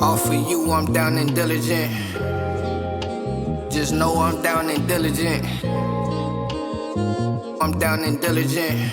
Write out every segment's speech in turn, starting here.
All for you, I'm down and diligent. Just know I'm down and diligent. I'm down and diligent.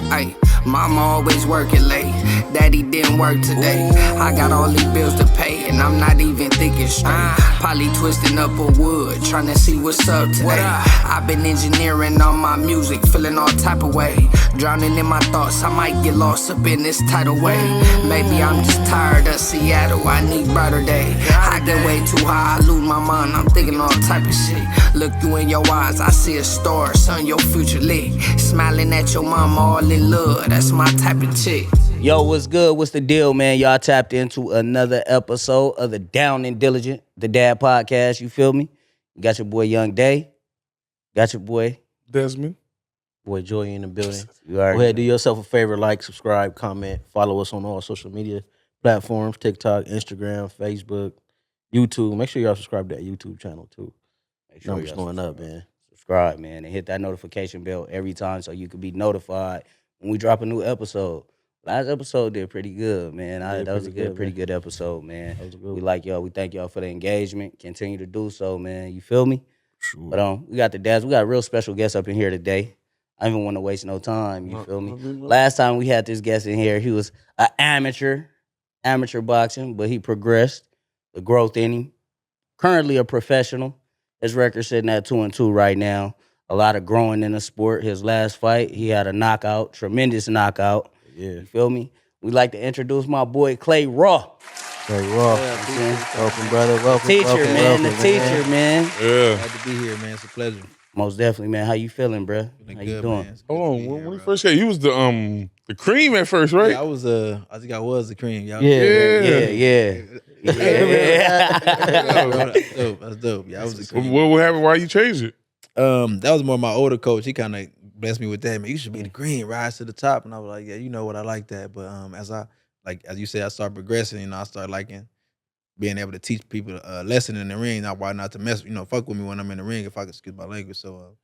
Ay, mama always working late. Daddy didn't work today. I got all these bills to pay, and I'm not even thinking straight. Probably twisting up a wood, trying to see what's up today. I've been engineering all my music, feeling all type of way. Drowning in my thoughts, I might get lost up in this tidal wave. Maybe I'm just tired of Seattle, I need brighter day. I get way too high, I lose my mind, I'm thinking all type of shit. Look you in your eyes, I see a star, son, your future lit. Smiling at your mama, all in love, that's my type of chick. Yo, what's good? What's the deal, man? Y'all tapped into another episode of the Down and Diligent, the Dad Podcast, you feel me? You got your boy Young Day, got your boy Desmond. Boy Joy in the building. You already Go ahead, do yourself a favor, like, subscribe, comment, follow us on all social media platforms, TikTok, Instagram, Facebook, YouTube. Make sure y'all subscribe to that YouTube channel too. Make sure Numbers y'all going up, man. subscribe, man, and hit that notification bell every time so you can be notified when we drop a new episode. Last episode did pretty good, man. That was a pretty good episode, man. That was a good We one. like y'all. We thank y'all for the engagement. Continue to do so, man. You feel me? Sure. But we got the dads. We got a real special guest up in here today. I don't even want to waste no time. You feel me? Last time we had this guest in here, he was an amateur boxing, but he progressed. The growth in him. Currently a professional. His record sitting at 2-2 right now. A lot of growing in the sport. His last fight, he had a knockout, tremendous knockout. Yeah. You feel me? We'd like to introduce my boy Clay Raw. Hey, Raw. Welcome, brother. Welcome. Teacher, welcome, man. welcome, The teacher, man. Yeah. Glad to be here, man. It's a pleasure. Most definitely, man. How you feeling, bro? Feeling How you good, doing? man. It's good Hold to on. be When here, we bro. first came, you was the cream at first, right? Yeah, I think I was the cream. Y'all. Yeah. That's dope. Yeah, I was the cream. What happened? Why you changed it? That was more my older coach. He kind of blessed me with that. Man, you should be the green, rise to the top. And I was like, yeah, you know what, I like that. But as you said, I started progressing. You know, I started liking being able to teach people a lesson in the ring. Now, why not to mess? Fuck with me when I'm in the ring if I can excuse my language. So,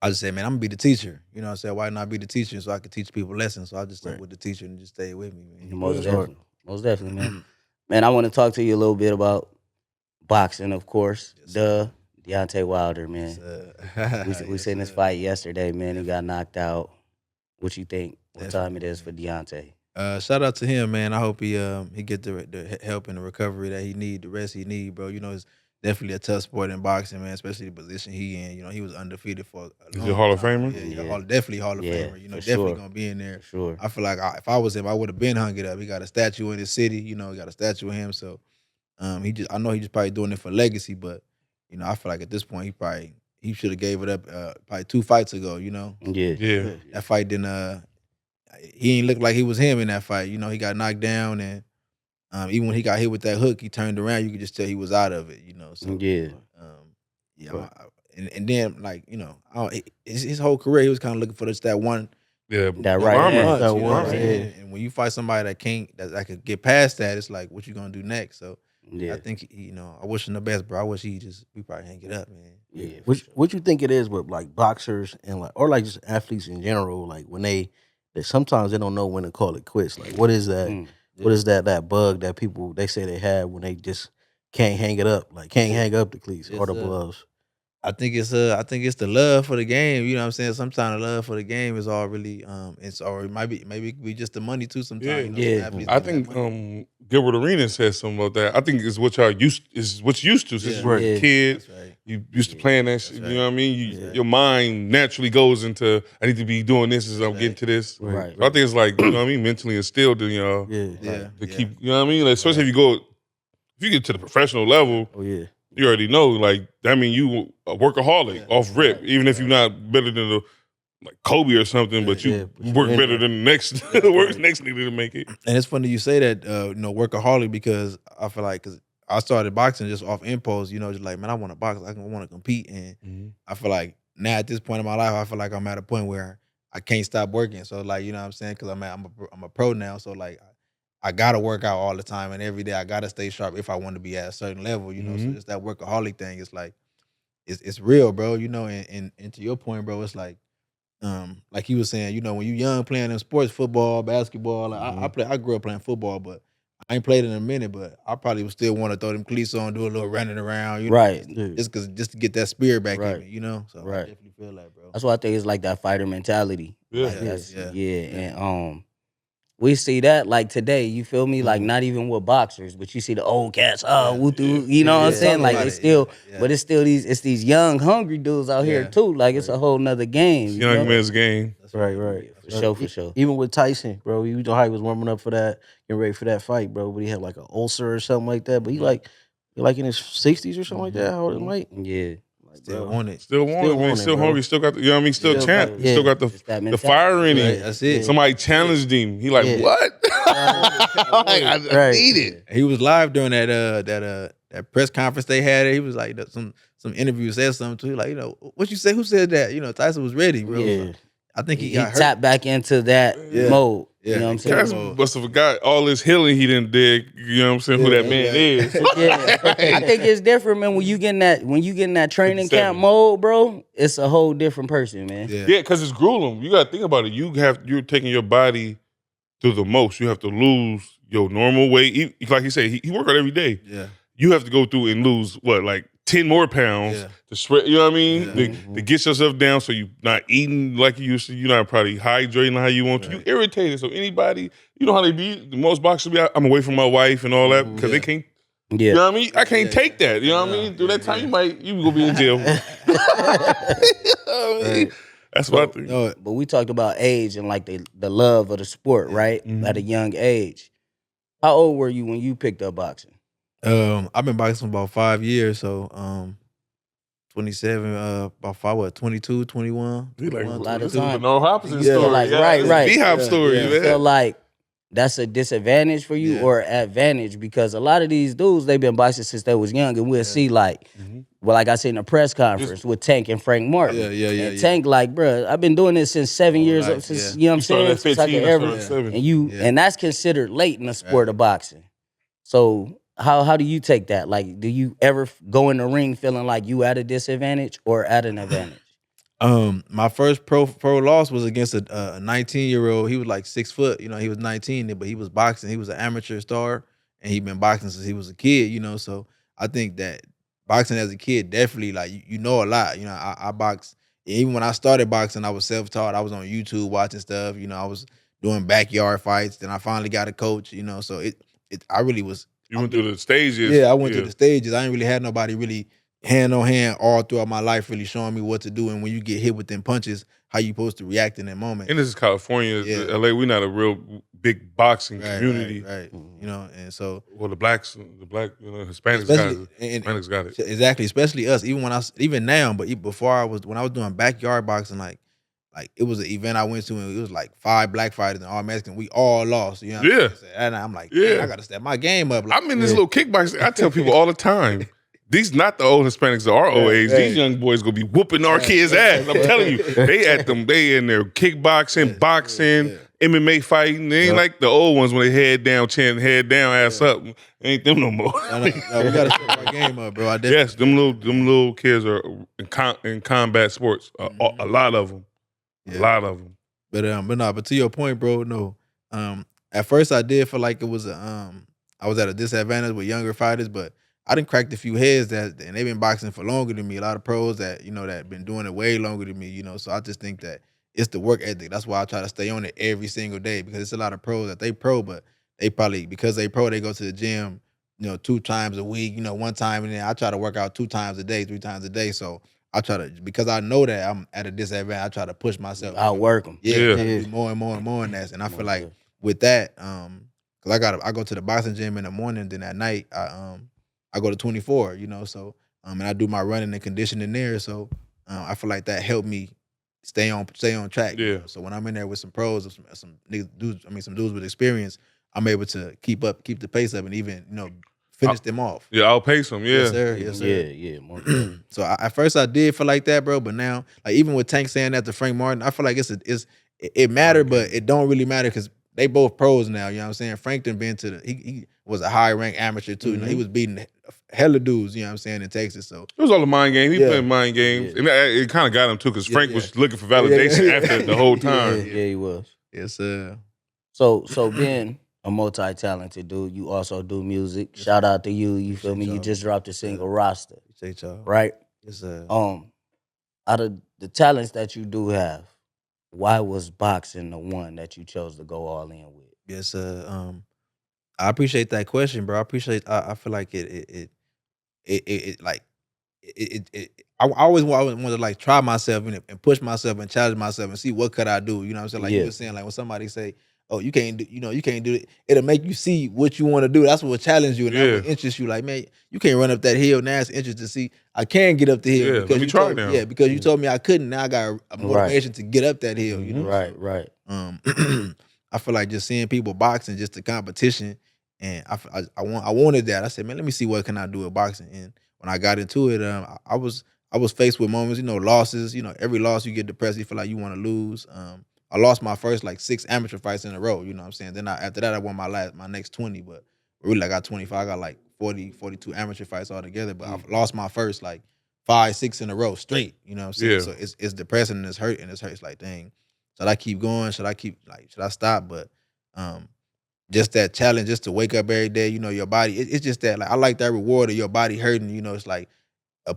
I just said, man, I'm gonna be the teacher. You know what I'm saying? Why not be the teacher so I could teach people lessons? So I just stuck with the teacher and just stayed with me, man. Most definitely, man. Man, I want to talk to you a little bit about boxing, of course. Deontay Wilder, man. We seen this fight yesterday, man. He got knocked out. What you think? What time it is for Deontay? Shout out to him, man. I hope he get the help and the recovery that he need, the rest he need, bro. You know, it's definitely a tough sport in boxing, man, especially the position he in. You know, he was undefeated for a Is long he a Hall of time. Famer? Yeah, definitely Hall of Famer. You know, definitely gonna be in there. Sure. I feel like if I was him, I would have been hung it up. He got a statue in his city. You know, he got a statue of him. So, I know he just probably doing it for legacy, but you know, I feel like at this point he should have gave it up probably 2 fights ago. You know, Yeah. that fight didn't. He ain't look like he was him in that fight. You know, he got knocked down, and even when he got hit with that hook, he turned around. You could just tell he was out of it. You know, so and then like his whole career, he was kind of looking for just that one. Yeah. That right Bomber. hand. punch, you know what I'm Bomber. saying? And when you fight somebody that could get past that, it's like, what you gonna do next? So Yeah. I think I wish him the best, bro. I wish we probably hang it up, man. Yeah. What you think it is with like boxers and or just athletes in general? Like when they sometimes they don't know when to call it quits. Like what is that? What is that bug that people they say they have when they just can't hang it up? Like can't hang up the cleats or the gloves. I think it's the love for the game. You know what I'm saying? Sometimes the love for the game is all really it might be just the money too. Sometimes I think Gilbert Arenas said something about that. I think it's what y'all used to since you were a kid. That's right. You used to playing that shit. That's You know what I mean? Your mind naturally goes into I need to be doing this as I'm getting to this. Right. So I think it's like, you know what I mean, mentally instilled in y'all Yeah. to keep, you know what I mean? Like, especially if you get to the professional level, Oh yeah. you already know, like, that mean you a workaholic off rip, even if you're not better than like Kobe or something, but you work better than the next next nigga to make it. And it's funny you say that, workaholic, because I feel like because I started boxing just off impulse, just like, man, I want to box, I want to compete, and I feel like now at this point in my life, I feel like I'm at a point where I can't stop working. So like, you know what I'm saying? Because I'm a pro now, so like I gotta work out all the time, and every day I gotta stay sharp if I want to be at a certain level, So just that workaholic thing is like, it's real, bro. And to your point, bro, it's like, like he was saying, when you young playing in sports, football, basketball. Like I grew up playing football, but I ain't played in a minute. But I probably would still want to throw them cleats on, do a little running around, Right. just to get that spirit back Right. in me, So I Right. definitely feel that, bro. That's why I think it's like that fighter mentality. Yeah. Like that's, Yeah. and we see that like today, you feel me? Like not even with boxers, but you see the old cats, you know what I'm saying? Like they still, but it's still these young hungry dudes out here too. Like it's a whole nother game. It's you young know? man's game. Right. For sure. Even with Tyson, bro, you know how he was warming up for that, getting ready for that fight, bro. But he had like an ulcer or something like that. But he like in his 60s or something like that. How old am I? Yeah. Still on it. Still want it, man. Still bro. hungry. Still got the, you know what I mean? Still champ. yeah. Still got Just that the mentality. fire in Right, him. that's it. Somebody challenged him. He like, Yeah. what? Like, I need it. He was live during that press conference they had. He was like some interview said something to him, like, what you say? Who said that? Tyson was ready, bro. Yeah. I think he He got hurt. tapped back into that mode. Yeah. You know what I'm Cats saying? must have forgot all this healing he didn't dig. You know what I'm saying? Who that man is. Yeah. I think it's different, man. When you get in that training camp 57. mode, bro, it's a whole different person, man. Yeah. Yeah, because it's grueling. You got to think about it. You're taking your body to the most. You have to lose your normal weight. Like he said, he work out every day. Yeah. You have to go through and lose like 10 more pounds to spread. You know what I mean? To get yourself down so you're not eating like you used to. You're not probably hydrating how you want to. You irritated. So anybody, you know how they be. The most boxers be. I'm away from my wife and all that because they can't. Yeah. You know what I mean? I can't take that. You know what I mean? Through that time, you gonna be in jail. You know what I mean? That's what I think. But we talked about age and like the love of the sport, right? At a young age. How old were you when you picked up boxing? I've been boxing for about 5 years, so 27, about 22, 21. He like, A lot of this is time. no Hopkins Yeah, story. like, Yeah, right, this right. B-Hop story, You man. feel like that's a disadvantage for you or advantage? Because a lot of these dudes, they've been boxing since they was young, and we'll see like, well, like I said in a press conference with Tank and Frank Martin. And Tank like, bruh, I've been doing this since 7 years old, since, you know what I'm saying? At Since I 15, could I ever, started at 7. and that's considered late in the sport of boxing. So how do you take that? Like, do you ever go in the ring feeling like you at a disadvantage or at an advantage? My first pro loss was against a 19-year-old. He was like 6 foot. He was 19, but he was boxing. He was an amateur star, and he'd been boxing since he was a kid. So I think that boxing as a kid definitely like you know a lot. I boxed. Even when I started boxing, I was self-taught. I was on YouTube watching stuff. I was doing backyard fights. Then I finally got a coach. So I really was. You went through the stages. Yeah, I went through the stages. I ain't really had nobody really hand on hand all throughout my life really showing me what to do. And when you get hit with them punches, how you supposed to react in that moment. And this is California. LA, we're not a real big boxing community. Right. And so. Well, the black, Hispanics got it. Exactly, especially us. Even now, but when I was doing backyard boxing, like it was an event I went to, and it was like 5 black fighters and all Mexican. We all lost. You know what I'm saying? And I'm like, I got to step my game up. Like, I'm in this little kickboxing. I tell people all the time, these not the old Hispanics, our old age. These young boys gonna be whooping our kids' ass. I'm telling you, they in there kickboxing, boxing, MMA fighting. They ain't like the old ones when they head down, ass up. Ain't them no more. No, we gotta step our game up, bro. Yes, them little kids are in combat sports. A lot of them. A lot of them. But to your point, bro, no. At first I did feel like it was I was at a disadvantage with younger fighters, but I done cracked a few heads and they've been boxing for longer than me. A lot of pros that that been doing it way longer than me. So I just think that it's the work ethic. That's why I try to stay on it every single day, because it's a lot of pros that they pro, but they probably, because they pro, they go to the gym 2 times a week, one time, and then I try to work out 2 times a day, 3 times a day. So I try to, because I know that I'm at a disadvantage, I try to push myself. Outwork them. Yeah. Do more and more and more in that. And I feel like with that, because I go to the boxing gym in the morning, then at night I go to 24, so and I do my running and conditioning there. So I feel like that helped me stay on track. Yeah. So when I'm in there with some pros, some dudes with experience, I'm able to keep the pace up and even finish them off. Yeah, I'll pace them. Yeah. Yes, sir. Yes, sir. Yeah. So at first I did feel like that, bro. But now, like even with Tank saying that to Frank Martin, I feel like it mattered, but it don't really matter because they both pros now. You know what I'm saying? Frank done been to he was a high ranked amateur too. He was beating hella dudes, you know what I'm saying, in Texas. So It was all a mind game. He Yeah. playing mind games, and it kind of got him too, because Frank yeah. was looking for validation Yeah. after the whole time. Yeah, he was. it's So being a multi-talented dude, you also do music. Shout out to you. You feel me? You y'all. just dropped a single, Roster, appreciate y'all. right? It's Out of the talents that you do have, why was boxing the one that you chose to go all in with? yes, I appreciate that question, bro. I feel like it like I always want to like try myself and push myself and challenge myself and see what could I do. You know what I'm saying? Like Yeah. you were saying, like when somebody say, "Oh, you can't do," you can't do it. It'll make you see what you want to do. That's what will challenge you and that Yeah. will interest you. Like, man, you can't run up that hill. Now it's interesting to see I can get up the hill Yeah, because let me you try told, now. yeah, because you told me I couldn't. Now I got a motivation to get up that hill. You know, Right, right. I feel like just seeing people boxing, just the competition, and I wanted that. I said, man, let me see what can I do with boxing. And when I got into it, I was faced with moments, losses. Every loss you get depressed, you feel like you want to lose. I lost my first like 6 amateur fights in a row. You know what I'm saying? Then after that, I won my next 20, but really I got 25. I got like 40, 42 amateur fights altogether. But I lost my first like 5, 6 in a row straight. You know what I'm saying? Yeah. So it's depressing and it's hurt and it's like, dang. Should I keep going? Should I stop? But just that challenge, just to wake up every day, your body, it's just that, like, I like that reward of your body hurting, it's like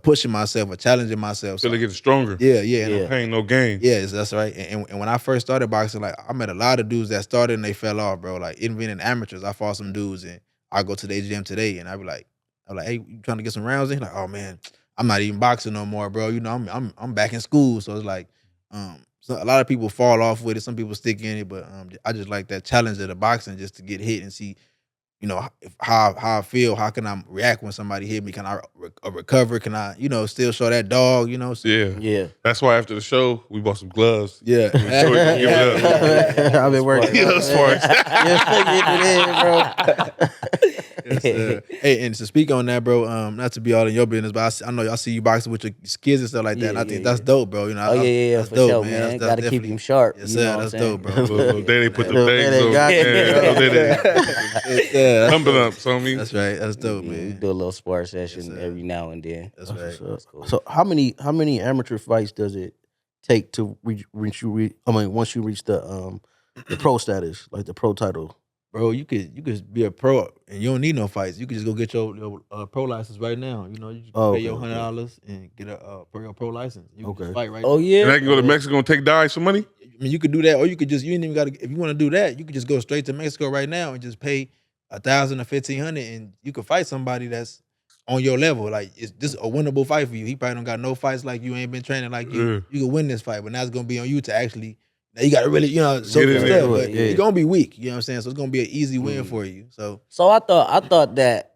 pushing myself or challenging myself. Till So, it gets stronger. yeah. Yeah. No pain, no gain. Yes, that's right. And when I first started boxing, like I met a lot of dudes that started and they fell off, bro. Like even in amateurs, I fought some dudes and I go to their gym today and I'm like, hey, you trying to get some rounds in? Like, oh man, I'm not even boxing no more, bro. I'm back in school. So it's like, so a lot of people fall off with it. Some people stick in it, but I just like that challenge of the boxing, just to get hit and see, how I feel. How can I react when somebody hit me? Can I recover? Can I, still show that dog? So, Yeah. That's why after the show, we bought some gloves. yeah. So we can give it up. I've been working. You know, Sparks. Hey, and to speak on that, bro, not to be all in your business, but I know I see you boxing with your kids and stuff like that. Yeah, and I think yeah, that's dope, bro. For dope, sure, man. That's Got to keep definitely- him sharp. Yes, you know sir. what That's I'm saying? dope, bro. Little Daddy put the Little things Daddy on. got Yeah, you. little Daddy. Thumbing up, so That's right. That's dope, Yeah, we man. do a little spar session sir. every now and then. That's right. That's cool. So how many amateur fights does it take to once you reach the pro status, like the pro title? Bro, you could be a pro and you don't need no fights. You could just go get your pro license right now. You just Oh, pay your okay, $100 and get a pro license. You can just Okay. fight right Oh now. yeah. And I can go to Mexico and take dives for money? I mean, you could do that, or you could just, you ain't even got to. If you want to do that, you could just go straight to Mexico right now and just pay $1,000 or $1,500, and you could fight somebody that's on your level. Like it's just a winnable fight for you. He probably don't got no fights like you, ain't been training like you. Yeah. You could win this fight, but now it's gonna be on you to actually. Now you got to really, show Get your in there. stuff, but Yeah. you're gonna be weak. You know what I'm saying? So it's gonna be an easy win for you. So So I thought that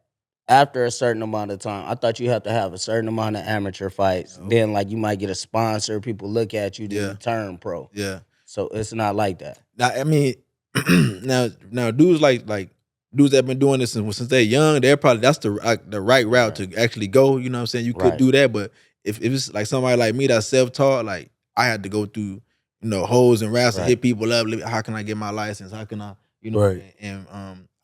after a certain amount of time, I thought you have to have a certain amount of amateur fights. Okay. Then you might get a sponsor, people look at you, then Yeah. you turn pro. yeah. So it's not like that. Now I mean, now dudes like dudes that been doing this since they're young, that's the right route to actually go. You know what I'm saying? You could Right. do that, but if it's like somebody like me that's self-taught, like I had to go through, holes and routes and Right. hit people up. How can I get my license? How can I, Right. and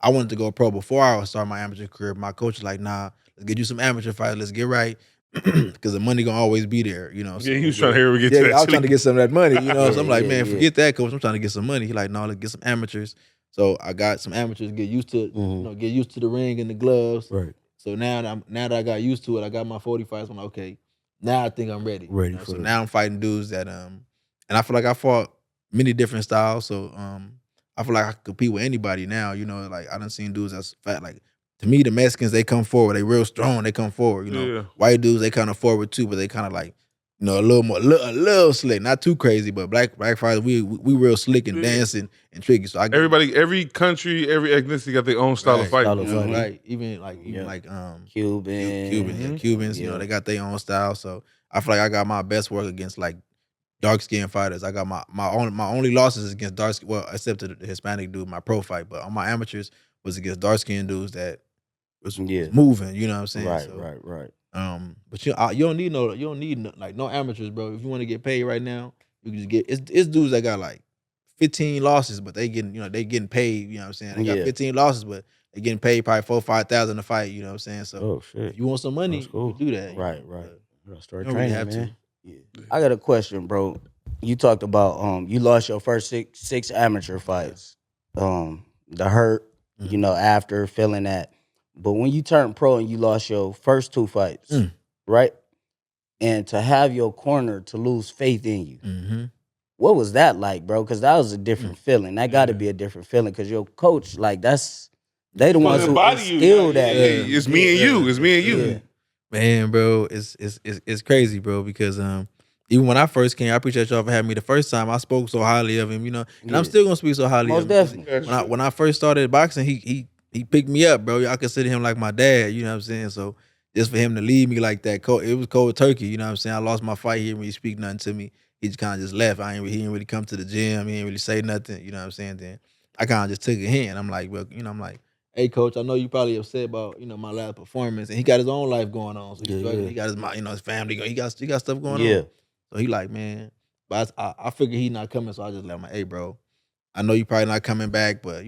I wanted to go pro before I started my amateur career. My coach was like, nah, let's get you some amateur fights. Let's get right. Because the money gonna always be there, so, Yeah, he was trying to hear we get to that. I was trying to get some of that money, So I'm like, Yeah, man, yeah. forget that, coach. I'm trying to get some money. He like, no, let's get some amateurs. So I got some amateurs, get used to, get used to the ring and the gloves. Right. So now that I got used to it, I got my 40 fights. I'm like, okay, now I think I'm ready. Ready So for it. now I'm fighting dudes that and I feel like I fought many different styles. So I feel like I can compete with anybody now. Like I done seen dudes that's fat. Like to me, the Mexicans, they come forward. They real strong. They come forward. Yeah. White dudes, they kind of forward too, but they kind of like, a little more, a little slick, not too crazy. But black fighters, we real slick and Yeah. dancing and tricky. So Every country, every ethnicity got their own style of Right. fighting. Style of fighting. right? Even Yeah. like Cuban. Cubans, Yeah. they got their own style. So I feel like I got my best work against like dark skinned fighters. I got my only losses against except to the Hispanic dude, my pro fight. But on my amateurs was against dark skinned dudes that was moving. You know what I'm saying? Right, So, right. but you don't need no amateurs, bro. If you want to get paid right now, you can just get it's dudes that got like 15 losses, but they getting paid. You know what I'm saying? They got Yeah. 15 losses, but they getting paid probably $4,000-5,000 a fight. You know what I'm saying? So Oh shit. if you want some money, That's cool. you can do that. you Right, know, right. but You gotta You start don't really training, have man. to. Yeah. I got a question, bro. You talked about you lost your first six amateur fights. The hurt, after feeling that. But when you turned pro and you lost your first 2 fights, Mm. right? And to have your corner to lose faith in you. Mm-hmm. What was that like, bro? Because that was a different feeling. That got to be a different feeling. Because your coach, like they the ones who instilled that. Hey, in you. it's me and you. It's me and you. Yeah. Man, bro, it's crazy, bro, because even when I first came, I appreciate y'all for having me the first time. I spoke so highly of him, and I'm still gonna speak so highly Most of him. 'Cause definitely. When I first started boxing, he picked me up, bro. I consider him like my dad, you know what I'm saying? So just for him to leave me like that, it was cold turkey, you know what I'm saying? I lost my fight, he didn't really speak nothing to me. He just kind of just left. He didn't really come to the gym, he didn't really say nothing, you know what I'm saying? Then I kind of just took a hint. I'm like, well, I'm like, hey coach, I know you probably upset about, my last performance. And he got his own life going on. So he's struggling. He got his family going. He got stuff going Yeah. on. So he like, man, but I figured he not coming, so I just let him like, hey bro, I know you probably not coming back, but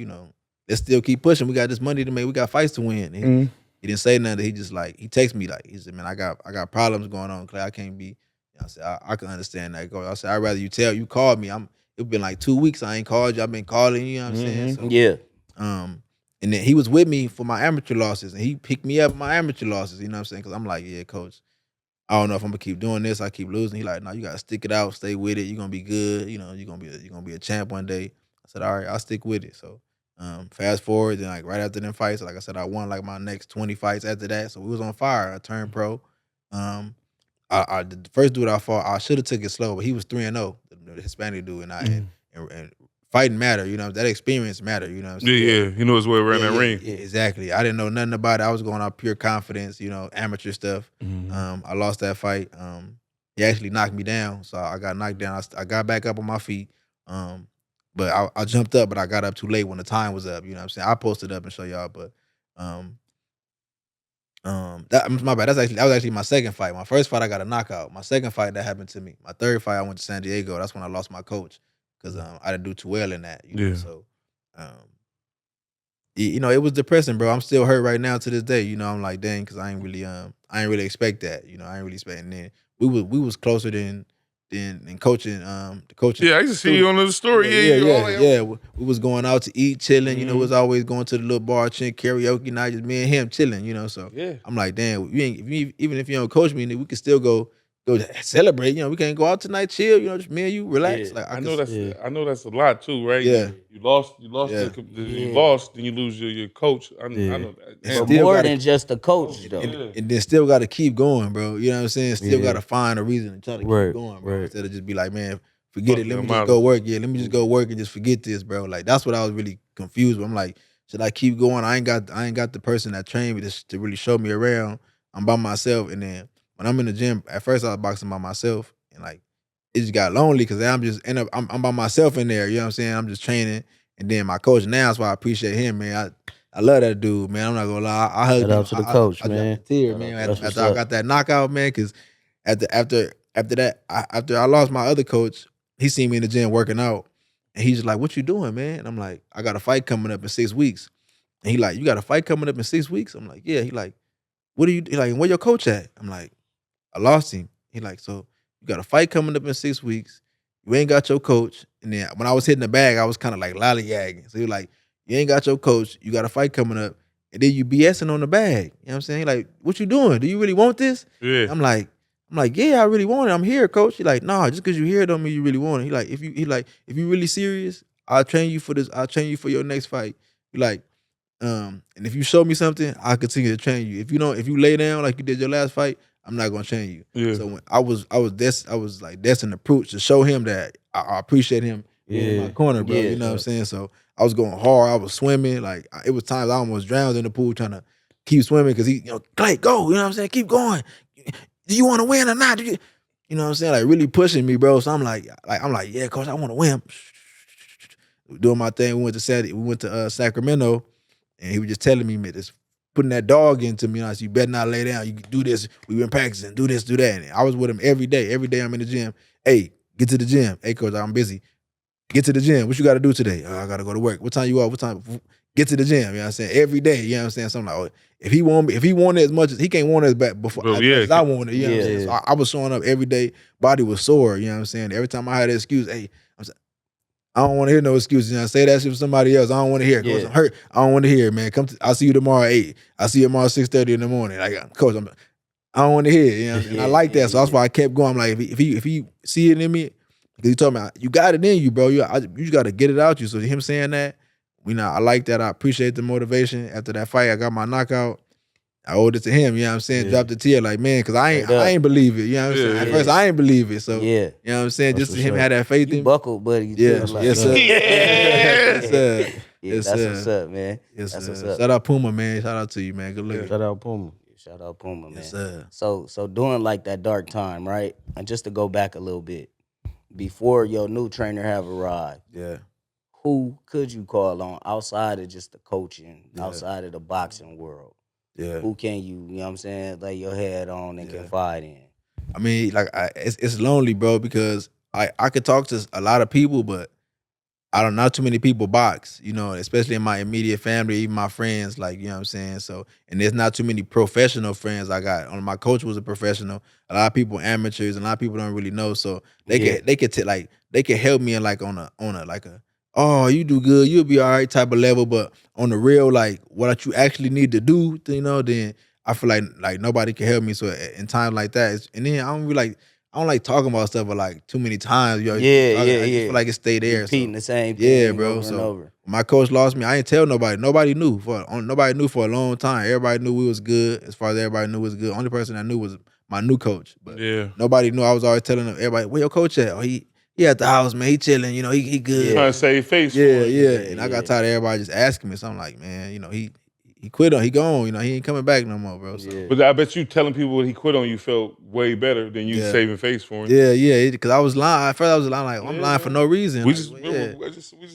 let's still keep pushing. We got this money to make, we got fights to win. And he didn't say nothing. He just like, he texted me like, he said, man, I got problems going on, Clay. I can't be, I said, I can understand that, coach. I said, I'd rather you called me. It's been like 2 weeks I ain't called you. I've been calling you, know what I'm saying? So, Yeah. And then he was with me for my amateur losses, and he picked me up my amateur losses. You know what I'm saying? Because I'm like, yeah, coach, I don't know if I'm gonna keep doing this. I keep losing. He like, no, you gotta stick it out, stay with it. You're gonna be good. You're gonna be a champ one day. I said, all right, I'll stick with it. So, fast forward, then like right after them fights, like I said, I won like my next 20 fights after that. So we was on fire. I turned pro. The first dude I fought, I should have took it slow, but he was 3-0, the Hispanic dude, and fighting matter, that experience matter, you know what I'm saying? Yeah. He knew his way around that ring. Yeah, exactly. I didn't know nothing about it. I was going out pure confidence, amateur stuff. I lost that fight. He actually knocked me down, so I got knocked down. I got back up on my feet, but I jumped up, but I got up too late when the time was up. You know what I'm saying? I posted up and show y'all, but that my bad. That was actually my second fight. My first fight I got a knockout. My second fight that happened to me. My third fight I went to San Diego. That's when I lost my coach because I didn't do too well in that. You know? So, it was depressing, bro. I'm still hurt right now to this day. I'm like, dang, because I ain't really expect that. I ain't really expect. And then we was closer than coaching. The coaching. Yeah, I used to see you on the story. Yeah. We was going out to eat, chilling. We was always going to the little bar, chin karaoke night, just me and him chilling. So I'm like, damn, even if you don't coach me, we can still go celebrate. We can't go out tonight, chill. Just me and you, relax. Yeah. Like I know that's a lot too, right? Yeah. You lost. Yeah. You lost, then you lose your coach. I know that. And But still more gotta- than just the coach, though. And then still got to keep going, bro. You know what I'm saying? Still got to find a reason to try to keep going, bro. right. Instead of just be like, man, forget it. Let me I'm just out go of- work. Yeah, let me just go work and just forget this, bro. Like that's what I was really confused with. I'm like, should I keep going? I ain't got the person that trained me to really show me around. I'm by myself, and then when I'm in the gym, at first I was boxing by myself, and like it just got lonely because I'm by myself in there. You know what I'm saying? I'm just training, and then my coach now. That's why I appreciate him, man. I love that dude, man. I'm not gonna lie. I hugged Shout him. out to the coach, I man. dropped a tear, Shout man. out. That's what's After I up. got that knockout, man, because after that, after I lost my other coach, he seen me in the gym working out, and he's just like, "What you doing, man?" And I'm like, "I got a fight coming up in 6 weeks." And he like, "You got a fight coming up in 6 weeks?" I'm like, "Yeah." He like, "What are you?" He like, "Where your coach at?" I'm like, "I lost him." He like, "So you got a fight coming up in 6 weeks? You ain't got your coach." And then when I was hitting the bag, I was kind of like lollygagging. So he like, "You ain't got your coach. You got a fight coming up, and then you BSing on the bag." You know what I'm saying? He like, "What you doing? Do you really want this?" Yeah. I'm like, "Yeah, I really want it. I'm here, coach." He like, "Nah, just because you here don't mean you really want it." He like, if you really serious, I'll train you for this. I'll train you for your next fight." He like, and if you show me something, I'll continue to train you. If you lay down like you did your last fight, I'm not gonna train you. Yeah. So when I was like destined to prove to show him that I appreciate him being in my corner, bro. Yeah. You know what I'm saying? So I was going hard. I was swimming. Like it was times I almost drowned in the pool trying to keep swimming because he, Clay, go. You know what I'm saying? Keep going. Do you want to win or not? You know what I'm saying? Like really pushing me, bro. So I'm like, yeah, coach, I want to win. Doing my thing. We went to Sacramento, and he was just telling me, man, this putting that dog into me. I said, "You better not lay down. You can do this. We've been practicing. Do this, do that." And I was with him every day. Every day I'm in the gym. Hey, get to the gym. Hey, coach, I'm busy. Get to the gym. What you got to do today? I got to go to work. What time you off? What time? Get to the gym. You know what I'm saying? Every day. You know what I'm saying? So I'm like, oh, if he wanted as much as he can't want it back before as much as I wanted. You know what I'm saying? So I was showing up every day. Body was sore. You know what I'm saying? Every time I had an excuse, hey, I don't want to hear no excuses. You know, say that shit for somebody else. I don't want to hear it. Coach, I'm hurt. I don't want to hear it, man. I'll see you tomorrow at 8. I'll see you tomorrow at 6:30 in the morning. Like, Coach, I don't want to hear it. You know, and I like that. So that's why I kept going. I'm like, if he see it in me, because he told me, you got it in you, bro. You just got to get it out you. So him saying that, I like that. I appreciate the motivation. After that fight, I got my knockout. I owed it to him, you know what I'm saying? Dropped the tear like, man, because I ain't believe it, you know what I'm saying? At first, I ain't believe it, so, you know what I'm saying? Just to him have that faith in me. Buckled, buddy. Yes, sir. Yes, sir. That's what's up, man. Yes, that's sir. what's up. Shout out Puma, man. Shout out to you, man. Good looking. Shout out Puma. Shout out Puma, man. Yes, sir. So during like that dark time, right? And just to go back a little bit, before your new trainer have arrived, who could you call on outside of just the coaching, outside of the boxing world? Yeah. Who can you know what I'm saying, lay your head on and confide in? I mean, like, it's lonely, bro, because I could talk to a lot of people, but not too many people box, especially in my immediate family, even my friends, like, you know what I'm saying? So, and there's not too many professional friends I got. My coach was a professional. A lot of people amateurs, and a lot of people don't really know. So they could help me in like on a like a, oh, you do good, you'll be all right type of level, but on the real, like what you actually need to do, then I feel like nobody can help me. So in times like that, and then I don't like talking about stuff, but like too many times, I just feel like it stay there. Repeating the same thing, bro. Over and over. My coach lost me. I ain't tell nobody. Nobody knew for a long time. Everybody knew we was good. As far as everybody knew we was good. Only person I knew was my new coach. But nobody knew. I was always telling everybody, where your coach at? Oh, he at the house, man. He chilling. He good. Trying to save face. And I got tired of everybody just asking me. So I'm like, man, he quit on. He gone. He ain't coming back no more, bro. So. But I bet you telling people what he quit on you felt way better than you saving face for him. Yeah. Because I was lying. At first, I was lying. Like, I'm lying for no reason. We just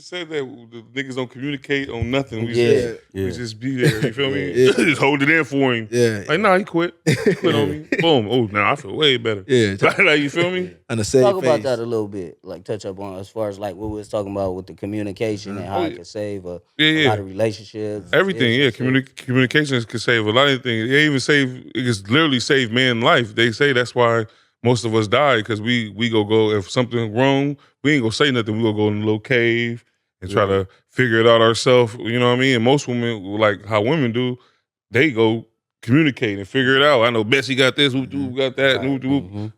said that the niggas don't communicate on nothing. We just be there. You feel me? Just hold it in for him. Yeah. Like, nah, he quit. He quit on me. Boom. Oh, now I feel way better. Yeah. Like, you feel me? On the same Talk face. about that a little bit. Like, touch up on as far as like what we was talking about with the communication and how it can save a lot of relationships. Everything, communications can save a lot of things. It can literally save man's life. They say that's why most of us die, because we go if something wrong, we ain't gonna say nothing. We gonna go in a little cave and try to figure it out ourselves. You know what I mean? And most women, like how women do, they go communicate and figure it out. I know Bessie got this, who got that,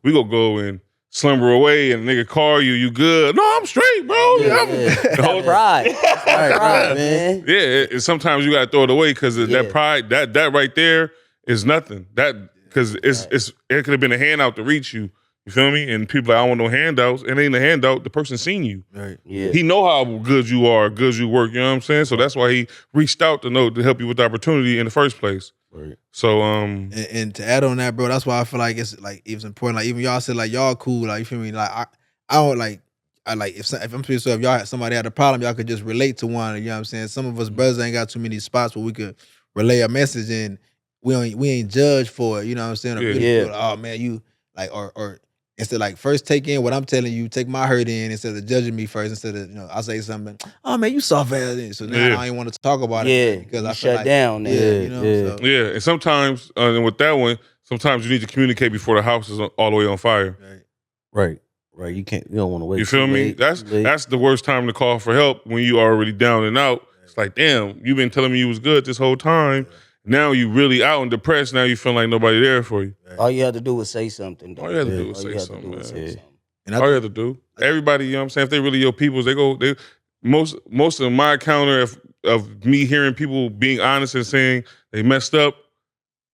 we go and slumber away and a nigga call you good. No, I'm straight, bro. The whole pride. Pride, man. Yeah, and sometimes you gotta throw it away because that pride, that right there is nothing. That because it could have been a handout to reach you. You feel me? And people like, I don't want no handouts. It ain't a handout. The person seen you. Right. Yeah. He know how good you are, good you work. You know what I'm saying? So that's why he reached out to help you with the opportunity in the first place. Right. So and to add on that, bro, that's why I feel like it's important. Like even y'all said like y'all cool. Like you feel me? Like I don't like. I like if I'm pretty sure if y'all somebody had a problem, y'all could just relate to one. You know what I'm saying? Some of us brothers ain't got too many spots where we could relay a message and we ain't judged for it. You know what I'm saying? Or people, oh man, you like or instead like first take in what I'm telling you, take my hurt in instead of judging me first. Instead of I say something, oh man, you soft ass. So now I ain't want to talk about it because I feel shut like, down. So. And sometimes and with that one, sometimes you need to communicate before the house is all the way on fire. Right. You don't want to wait. You feel me? That's the worst time to call for help when you already down and out. It's like, damn, you've been telling me you was good this whole time. Now you really out and depressed. Now you feel like nobody there for you. All you have to do was say something. Though. All you have to do is say something. All you have to do. Everybody, you know what I'm saying? If they really your peoples, most of my encounter of me hearing people being honest and saying they messed up,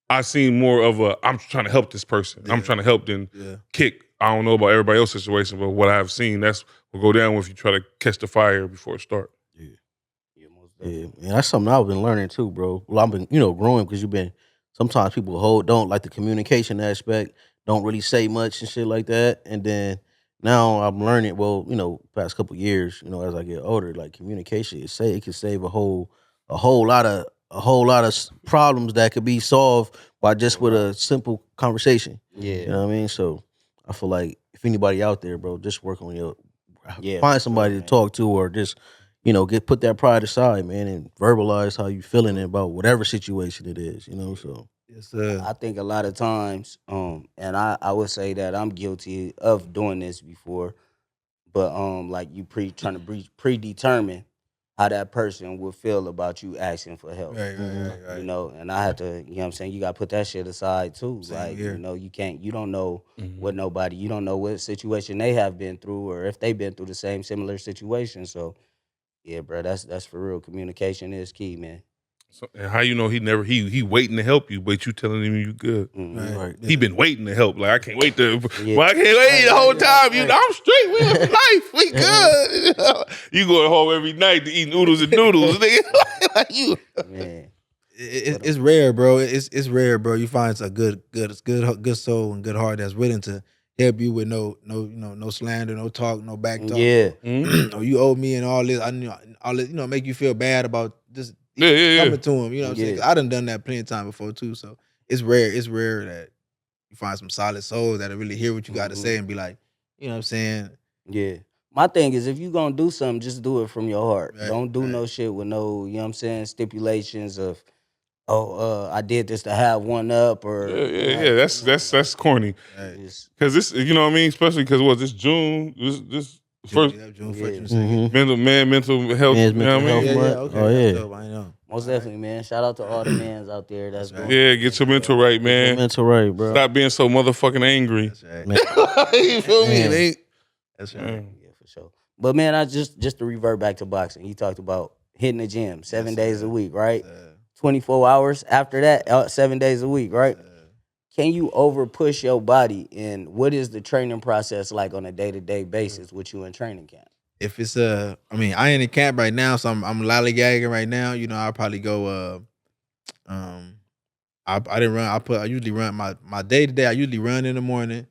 I seen more of I'm trying to help this person. I'm trying to help them kick. I don't know about everybody else's situation, but what I've seen, that's what go down if you try to catch the fire before it starts. Yeah, that's something I've been learning too, bro. Well, I've been, growing because sometimes people don't like the communication aspect, don't really say much and shit like that. And then now I'm learning, past couple years, as I get older, like communication, it can save a whole lot of problems that could be solved by just with a simple conversation. Yeah. You know what I mean? So I feel like if anybody out there, bro, just work on Yeah, find for somebody sure, to talk to, or just put that pride aside, man, and verbalize how you feeling about whatever situation it is. So Yes, sir. I think a lot of times, and I would say that I'm guilty of doing this before, but like you trying to predetermine how that person would feel about you asking for help. Right. And I had to, what I'm saying, you gotta put that shit aside too. Same Like, here. you don't know you don't know what situation they have been through or if they've been through the same similar situation. So yeah, bro, that's for real. Communication is key, man. So, and how you know he waiting to help you, but you telling him you good. Mhm. right. He been waiting to help. Like I can't wait to. Yeah. Well, I can't wait the whole time. I'm straight. We live life. We good. You going home every night to eat noodles and noodles, nigga. Like you. Man. It's rare, bro. It's rare, bro. You find a good soul and good heart that's willing to help you with no slander, no talk, no back talk. Yeah. Mm-hmm. Or you owe me and all this. I knew all this, make you feel bad about just Yeah. coming to him. You know what I'm saying? Yeah. 'Cause I done that plenty of time before too. So it's rare. It's rare that you find some solid souls that really hear what you got to say and be like, you know what I'm saying? Yeah. My thing is if you gonna do something, just do it from your heart. Right, Don't do no shit with no, stipulations of, I did this to have one up or Yeah. That's corny. Right. Just, Cause this, you know what I mean. Especially because this June, this first June 1st. Yeah. June 2nd. mental health. Men's You know what I mental mean? health. Yeah, okay. Oh, yeah. That's dope. I know. most definitely, man. Shout out to all the mans out there that's That's right. going. Yeah, get your mental right, man. Mental right, bro. Stop being so motherfucking angry. That's right. Man. You feel me? Man. It ain't. That's right. Yeah, for sure. But man, I just to revert back to boxing. You talked about hitting the gym 7 days a week, right? 24 hours after that, 7 days a week, right? Can you over push your body? And what is the training process like on a day-to-day basis with you in training camp? If it's I ain't in camp right now, so I'm lollygagging right now. I'll probably go I didn't run. I usually run my day to day. I usually run in the morning.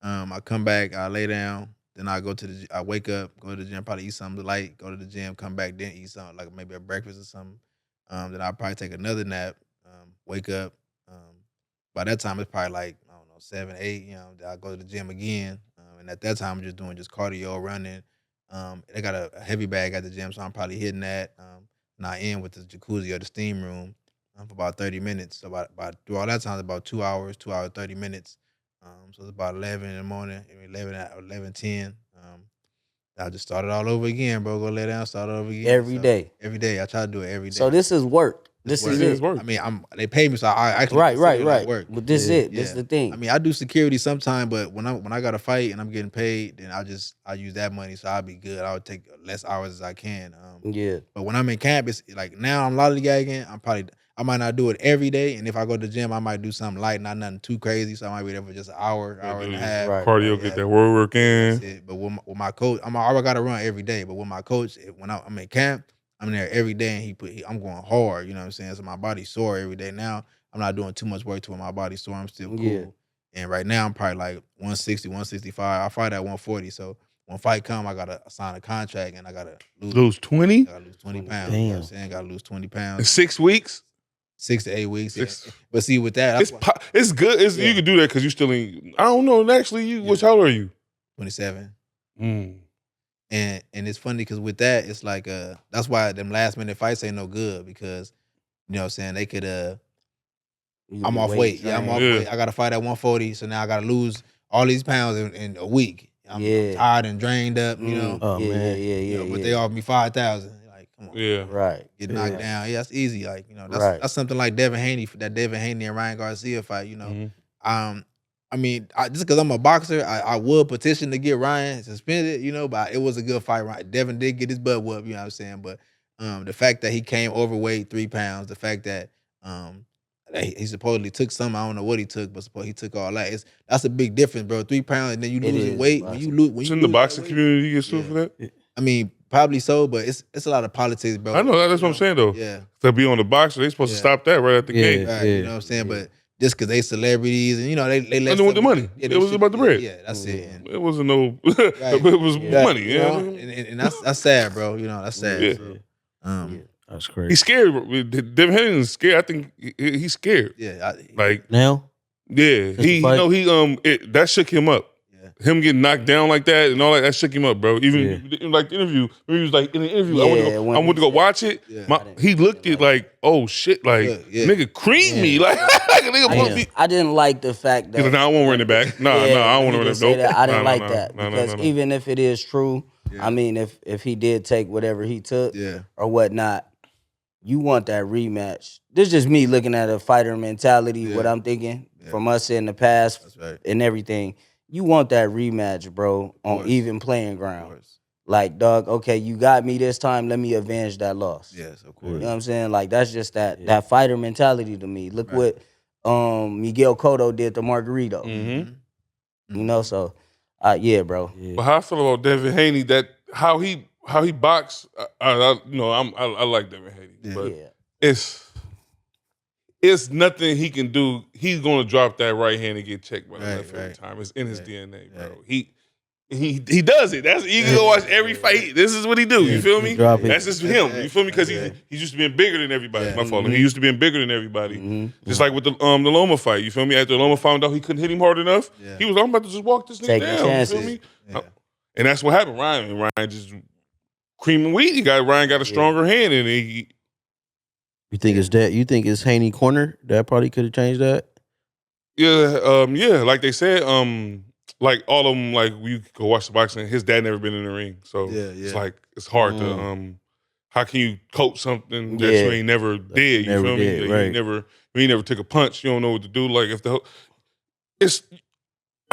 I come back, I lay down, then I go to I wake up, go to the gym, probably eat something light, go to the gym, come back, then eat something like maybe a breakfast or something. Then I'll probably take another nap, wake up. By that time it's probably like, I don't know, 7, 8, then I go to the gym again. And at that time I'm just doing cardio, running. They got a heavy bag at the gym, so I'm probably hitting that. And I end with the jacuzzi or the steam room for about 30 minutes. So about through all that time, it's about 2 hours, 2 hours, 30 minutes. So it's about 11 in the morning, 11, 10. I just start it all over again, bro. Go lay down, start it over again. Every day. Every day. I try to do it every day. So this is work. This is it. work. I mean, they pay me, so I actually Right. consider it like work. But this is it. This is the thing. I mean, I do security sometime, but when I got a fight and I'm getting paid, then I use that money, so I'll be good. I would take less hours as I can. Yeah. But when I'm in camp, it's like now I'm lollygagging. I might not do it every day, and if I go to the gym, I might do something light, not nothing too crazy. So I might be there for just an hour and a half. Right. Cardio, get that work in. That's it. But with my coach, I got to run every day. But with my coach, when I'm in camp, I'm there every day, and I'm going hard. You know what I'm saying? So my body's sore every day. Now I'm not doing too much work to where my body's sore. I'm still cool. Yeah. And right now I'm probably like 160, 165. I fight at 140. So when fight come, I gotta sign a contract and I gotta Lose 20 I gotta lose 20 pounds. Damn. You know what I'm saying? Gotta lose 20 in pounds. 6 weeks. 6 to 8 weeks. Yeah. Six. But see, with that, It's it's good. You can do that because you still ain't. I don't know. Actually, how old are you? 27. Mm. And it's funny because with that, it's like that's why them last minute fights ain't no good because you know what I'm saying, they could I'm off weight. Yeah, I'm off weight. I gotta fight at 140, so now I gotta lose all these pounds in a week. I'm tired and drained up, you know. Oh, man. Yeah. But they offered me 5,000. Like, come on. Yeah. Right. Get knocked down. Yeah, that's easy. Like, that's something like Devin Haney and Ryan Garcia fight, I mean, just because I'm a boxer, I would petition to get Ryan suspended, but it was a good fight. Right? Devin did get his butt whooped, you know what I'm saying? But the fact that he came overweight 3 pounds, the fact that he supposedly took something, I don't know what he took, but he took all that. That's a big difference, bro. 3 pounds and then you losing weight. When you lose, in the boxing community, you get sued for that? I mean, probably so, but it's a lot of politics, bro. I know that's what I'm saying though. Yeah, to be on the boxer, they supposed to stop that right at the gate. right, you know what I'm saying? But just because they celebrities and they let want the money. Yeah, it was about the bread. Yeah, that's it. And, it wasn't no. It was money. You know? And that's sad, bro. That's sad. Yeah. So, That's crazy. He's scared. Devin Haney is scared. I think he's scared. Yeah, like now. Yeah, Just the fight? that shook him up. Yeah. him getting knocked down like that and all that shook him up, bro. Even in like the interview, when he was like in the interview, I went to go watch it. Yeah. He looked at like, oh shit, like nigga creamed me, like a nigga put me. I didn't like the fact that He's like, nah, I won't run it back. Nah, I don't want to run it back. Nope. I didn't Nah, like that because even if it is true, I mean, if he did take whatever he took or whatnot, you want that rematch. This is just me looking at a fighter mentality. What I'm thinking from us in the past and everything. You want that rematch, bro, on even playing ground. Like, dog, okay, you got me this time. Let me avenge that loss. Yes, of course. You know what I'm saying? Like, that's just that fighter mentality to me. Look what Miguel Cotto did to Margarito. Mm-hmm. You know, so yeah, bro. Yeah. But how I feel about Devin Haney, that how he boxed, I like Devin Haney, but it's nothing he can do. He's gonna drop that right hand and get checked by the left every time. It's in his DNA, bro. He does it. That's you can go watch every fight. This is what he do. You feel me? That's just him. You feel me? Because he's used to being bigger than everybody. My fault. He used to being bigger than everybody. Just like with the Loma fight. You feel me? After Loma found out he couldn't hit him hard enough, he was like, I'm about to just walk this nigga down. Chances. You feel me? And that's what happened. Ryan just creaming weed. Ryan got a stronger hand, and he. You think it's that? You think it's Haney corner that probably could have changed that? Yeah. Like they said, like all of them, like you go watch the boxing. His dad never been in the ring, so it's like it's hard to. How can you coach something that you ain't never did? You feel me? Right. You never took a punch. You don't know what to do. Like if it's.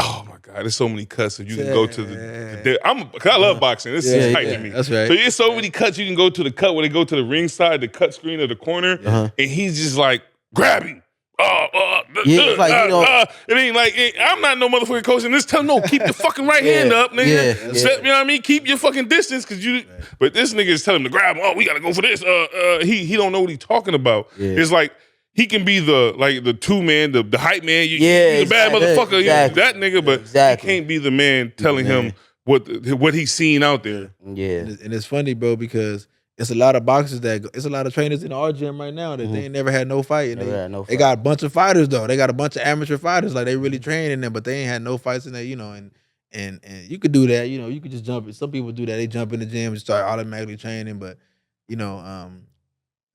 Oh my God! There's so many cuts. If you can go to the I love boxing. This is tight to me. That's right. So there's so many cuts you can go to the cut where they go to the ring side, the cut screen of the corner, and he's just like grabbing. It ain't like I'm not no motherfucking coach, and just tell him no, keep your fucking right hand up, nigga. You know what I mean? Keep your fucking distance, cause you. But this nigga is telling him to grab him. Oh, we gotta go for this. He don't know what he's talking about. It's like. He can be the two man, the hype man. He's a bad motherfucker. That nigga, but he can't be the man telling him what he's seen out there. Yeah, and it's funny, bro, because it's a lot of boxers it's a lot of trainers in our gym right now that they ain't never had no fight. And they got a bunch of fighters though. They got a bunch of amateur fighters, like they really train in them, but they ain't had no fights in there, you know. And you could do that, you know. You could just jump. Some people do that. They jump in the gym and start automatically training, but you know,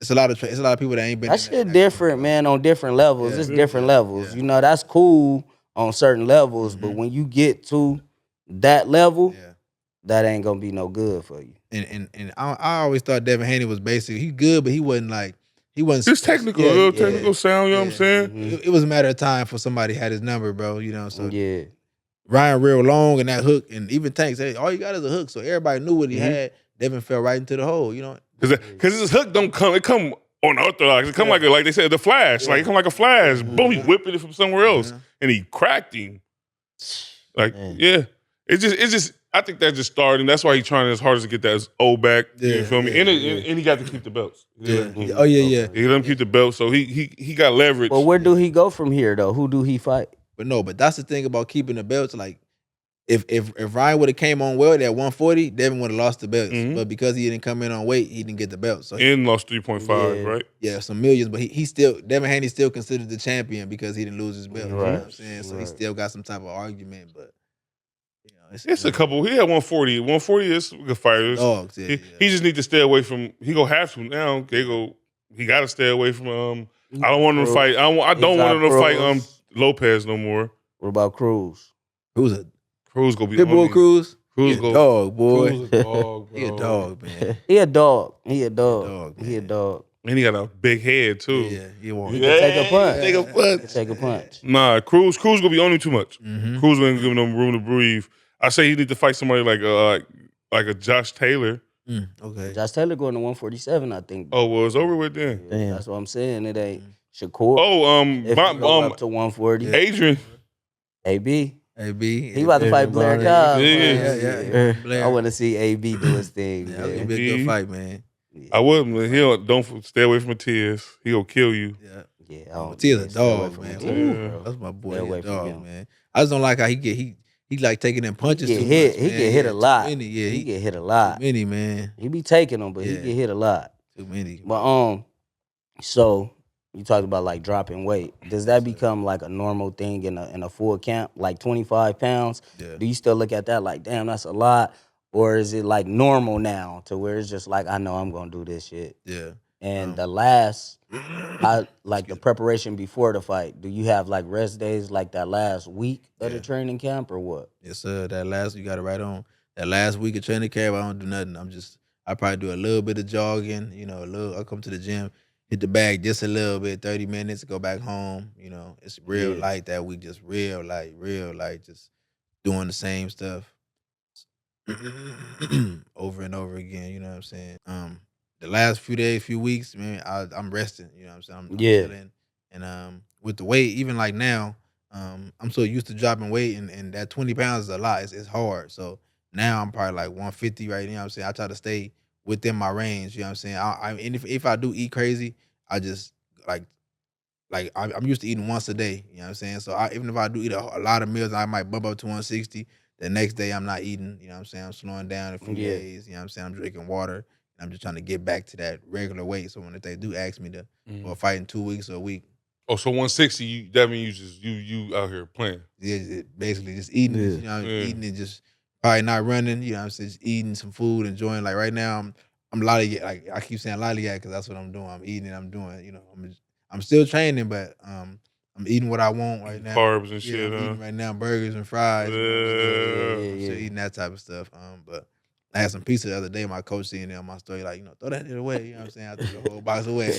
it's a lot of people that ain't been. That shit different, man, on different levels. It's different levels. You know, that's cool on certain levels, but when you get to that level, that ain't gonna be no good for you. And I always thought Devin Haney was basic. He's good, but he wasn't. It's technical, technical sound. You know what I'm saying? It was a matter of time for somebody had his number, bro. You know, so Ryan real long and that hook, and even Tank said all you got is a hook, so everybody knew what he had. Devin fell right into the hole. You know. Because his hook don't come, it come unorthodox. It come like they said, the flash. Like it come like a flash. Boom, he whipping it from somewhere else. And he cracked him. Like, It's just, I think that just started, and that's why he's trying as hard as to get that old back. You feel me? And he got to keep the belts. He let him keep the belts, so he got leverage. But where do he go from here, though? Who do he fight? But that's the thing about keeping the belts. Like, if Ryan would have came on well at 140, Devin would have lost the belts. But because he didn't come in on weight, he didn't get the belts. So and lost 3.5, right? Yeah, some millions. But he still, Devin Haney still considered the champion because he didn't lose his belt. Right. You know what I'm saying? So he still got some type of argument. But you know, it's a couple. He had 140. 140 is good fighters. Dogs. He just need to stay away from. He go have to now. He got to stay away from. I don't want him to fight. I don't want him to fight Lopez no more. What about Cruz? Cruz gonna be Pitbull Cruz. Cruz he a dog, boy. Cruz a dog, bro. He a dog, man. He a dog. He a dog. And he got a big head too. Yeah, he can take a punch. Take a punch. Nah, Cruz gonna be on him too much. Cruz ain't giving him room to breathe. I say he need to fight somebody like a Josh Taylor. Okay. Josh Taylor going to 147, I think. Oh, well, it's over with then. Yeah, that's what I'm saying. It ain't Shakur. Up to 140. Adrian. AB. He about to fight Blair Cobb. Yeah. I want to see AB do his thing. Yeah, it'll be a good fight, man. I wouldn't. Don't stay away from Matias. He'll kill you. Yeah. Matias a dog, man. That's my boy. He a dog, man. I just don't like how he like taking them punches. He get hit a lot. He get hit a lot. Too many, man. He be taking them, but he get hit a lot. Too many. But so you talked about like dropping weight. Does that become like a normal thing in a full camp, like 25 pounds? Yeah. Do you still look at that like, damn, that's a lot? Or is it like normal now to where it's just like, I know I'm gonna do this shit? Yeah. And the last, how like the preparation before the fight, do you have like rest days like that last week of the Yeah. training camp or what? Yes, sir. That last, you got it right on. That last week of training camp, I don't do nothing. I probably do a little bit of jogging, I come to the gym, hit the bag just a little bit, 30 minutes, go back home. It's real Yeah. light that week, just real light, just doing the same stuff over and over again, you know what I'm saying? The last few weeks, man, I'm resting, you know what I'm saying? I'm Yeah. chilling. And with the weight, even like now, I'm so used to dropping weight, and that 20 pounds is a lot. It's hard. So now I'm probably like 150 right now. You know what I'm saying? I try to stay within my range. You know what I'm saying? And if I do eat crazy, I just I'm used to eating once a day. You know what I'm saying? So even if I do eat a lot of meals, I might bump up to 160. The next day I'm not eating. You know what I'm saying? I'm slowing down a few Yeah. days. You know what I'm saying? I'm drinking water. And I'm just trying to get back to that regular weight. So when they do ask me to for a fight in 2 weeks or a week, Oh, so 160, that means you out here playing. basically just eating, Yeah. eating and just probably not running. You know what I'm saying? Just eating some food, enjoying. Like right now, I'm lollygag. Like I keep saying lollygag because that's what I'm doing. I'm eating and I'm doing. I'm still training, but I'm eating what I want right now. Carbs and Yeah, shit, I'm huh? eating right now burgers and fries. You know what I'm saying? Yeah. I'm still eating that type of stuff. But I had some pizza the other day. My coach seeing it on my story, like, throw that shit away. You know what I'm saying? I threw the whole box away.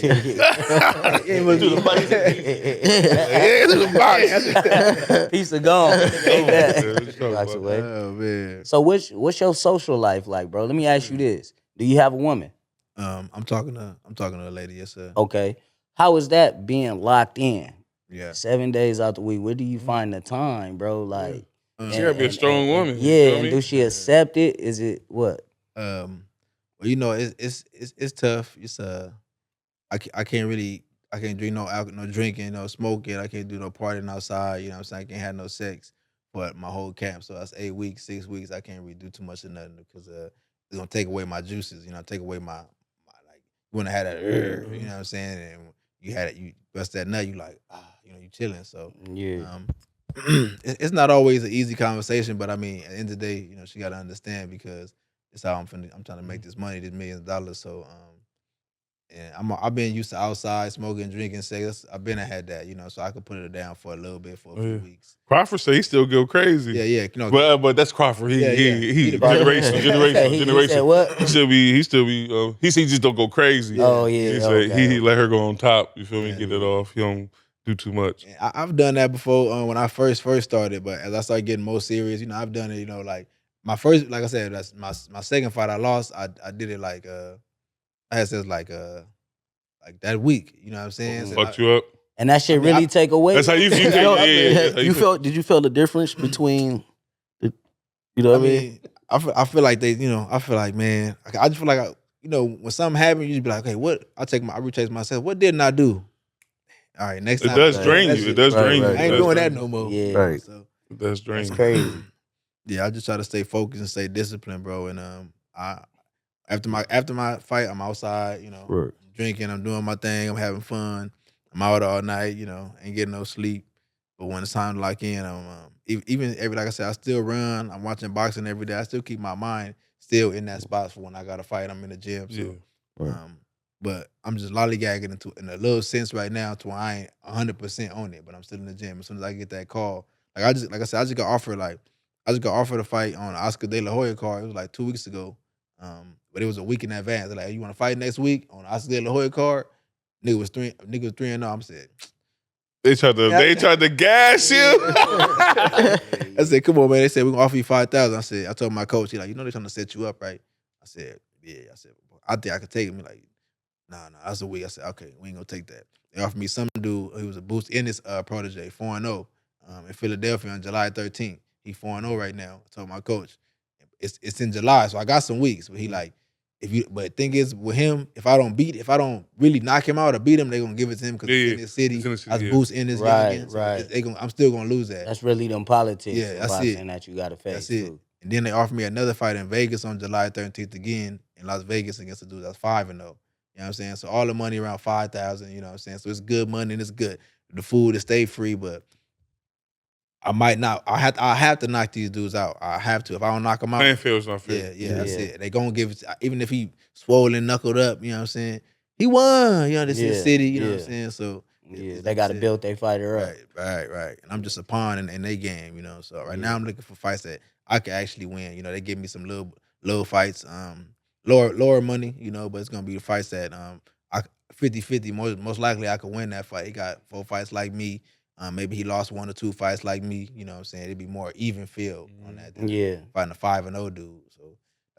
Pizza gone. Take that. Yeah, what you talking Box about? away. Oh man. So what's your social life like, bro? Let me ask you this. Do you have a woman? I'm talking to a lady. Yes, sir. Okay. How is that being locked in? Yeah. 7 days out the week. Where do you find the time, bro? Like She gotta be a strong woman. you Yeah, feel and me? do she accept it? Is it what? Well, it's tough. It's I can't drink no alcohol, no drinking, no smoking. I can't do no partying outside. You know what I'm saying? I can't have no sex. But my whole camp, so that's 8 weeks, 6 weeks. I can't really do too much of nothing because it's gonna take away my juices. Take away my like. You wanna have that, you know what I'm saying? And you bust that nut, you like you chilling. So Yeah. it's not always an easy conversation, but I mean, at the end of the day, she got to understand because it's how I'm trying to make this money, this $millions. So, and I've been used to outside smoking, drinking, sex. I've been had that, so I could put it down for a little bit for a few weeks. Crawford say he still go crazy. Yeah. But that's Crawford. He the generation. He said what? He still be. He just don't go crazy. Oh yeah. He say Okay. he let her go on top. You feel me? Yeah, Get it off. He don't do too much. And I've done that before when I first started, but as I started getting more serious, I've done it. Like my first, like I said, that's my second fight I lost. I did it like I had said like that week. You know what I'm saying? So Fucked you up. And that shit really take away. That's how you feel. Did you feel the difference between the, what I mean? I feel like I feel like, man, I just feel like when something happens, you just be like, okay, what? I rechase myself. What didn't I do? All right, next time. It does drain you. It does drain you. I ain't doing that no more. Yeah. Right. So, It does drain That's you. crazy. yeah, I just try to stay focused and stay disciplined, bro. And after my fight, I'm outside, Right. drinking, I'm doing my thing, I'm having fun. I'm out all night, ain't getting no sleep. But when it's time to lock in, I'm even like I said, I still run. I'm watching boxing every day. I still keep my mind still in that spot for when I got to fight. I'm in the gym. So, Yeah. but I'm just lollygagging in a little sense right now to where I ain't 100% on it, but I'm still in the gym. As soon as I get that call, like I said, I just got offered to fight on Oscar De La Hoya card. It was like 2 weeks ago, but it was a week in advance. They're like, you want to fight next week on Oscar De La Hoya card? Nigga was 3-0. I'm said. They tried to gas you. I said, come on, man. They said, we're going to offer you $5,000. I told my coach, he like, they're trying to set you up, right? I said, yeah. I said, I think I could take him. He like, nah, that's a week. I said, okay, we ain't going to take that. They offered me some dude who was a boost in his protege, 4-0, in Philadelphia on July 13th. He 4-0 right now. I told my coach, it's in July, so I got some weeks. But he like, but thing is with him, if I don't really knock him out or beat him, they're gonna give it to him because it's in his city. That's boost in his right. I'm still gonna lose that. That's really them politics. Yeah, that's boxing it. that you got to face. That's it. Too. And then they offered me another fight in Vegas on July 13th again in Las Vegas against a dude that's 5-0. You know what I'm saying? So all the money around 5,000. You know what I'm saying? So it's good money and it's good. The food is stay free, but I might not. I have to knock these dudes out. I have to. If I don't knock them out, Playing field's not fair. yeah, that's it. They gonna give it. Even if he swollen, knuckled up, you know what I'm saying? He won. You know, this is the city. You know what I'm saying? So they got to build their fighter up. Right. And I'm just a pawn in their game. You know, so right now I'm looking for fights that I can actually win. You know, they give me some little fights, lower money. You know, but it's gonna be the fights that I 50-50. Most likely I could win that fight. He got 4 fights like me. Maybe he lost 1 or 2 fights like me. You know what I'm saying? It'd be more even feel on that than fighting a 5-0 dude.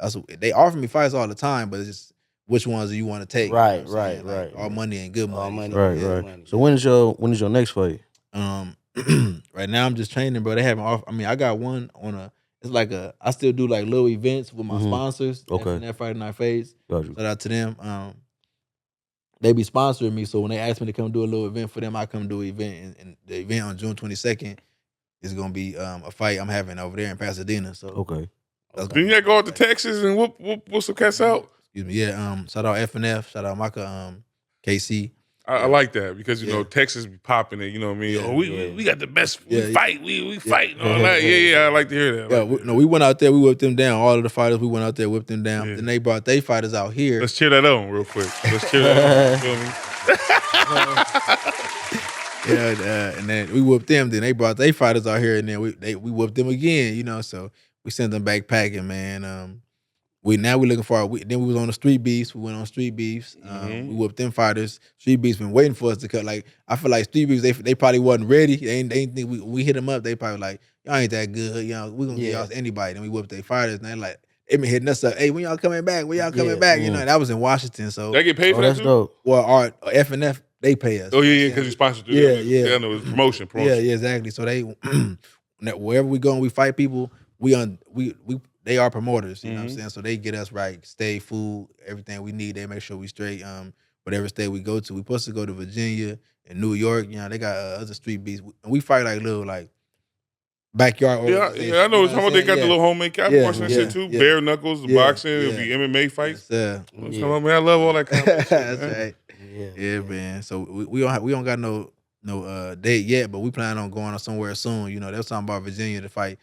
So they offer me fights all the time, but it's just which ones do you want to take? Right, you know what I'm saying? right. All money and good money. All money. Right. Money. So when is your next fight? Right now I'm just training, bro. They haven't offered. I mean, I got one on a. It's like I still do like little events with my sponsors. Okay. That Friday Night Phase. Got you. Shout out to them. They be sponsoring me, so when they ask me to come do a little event for them, I come do an event. And the event on June 22nd is gonna be a fight I'm having over there in Pasadena. So Okay. Didn't you go out to Texas and whoop some cats out? Excuse me. Yeah. Shout out FNF. Shout out Micah. KC. I like that because you know Texas be popping it. You know what I mean? Yeah, we got the best. Yeah, We fight. We fight and all that. Yeah. I like to hear that. Yeah, we went out there. We whipped them down. All of the fighters, we went out there, whipped them down. Yeah. Then they brought their fighters out here. Let's cheer that on real quick. Let's cheer that on. You feel me? And then we whooped them. Then they brought their fighters out here, and then we whooped them again. You know, so we sent them back packing, man. We looking for then we was on the street beefs. We went on street beefs. We whooped them fighters. Street beefs been waiting for us to cut. Like I feel like street beefs, they probably wasn't ready. They ain't think we hit them up. They probably like, y'all ain't that good. You know, we gonna get y'all anybody. Then we whooped their fighters, and they like they been hitting us up. Hey, when y'all coming back? When y'all coming back? You know, that was in Washington. So They get paid for that That's too? dope. well, our FNF they pay us. Oh yeah, because you sponsored. Yeah. I know it's promotion. Yeah, exactly. So they wherever we go and we fight people, they are promoters, you know what I'm saying? So they get us right, stay, food, everything we need. They make sure we straight. Whatever state we go to, we supposed to go to Virginia and New York. You know, they got other street beats. And we fight like little like backyard. Yeah, I know. How they got the little homemade cap portion and shit too. Bare knuckles, boxing, it'll be MMA fights. Yes, So, man, I love all that kind of shit. That's man. right. Yeah, man. So we don't got no date yet, but we plan on going somewhere soon. You know, they was talking about Virginia to fight.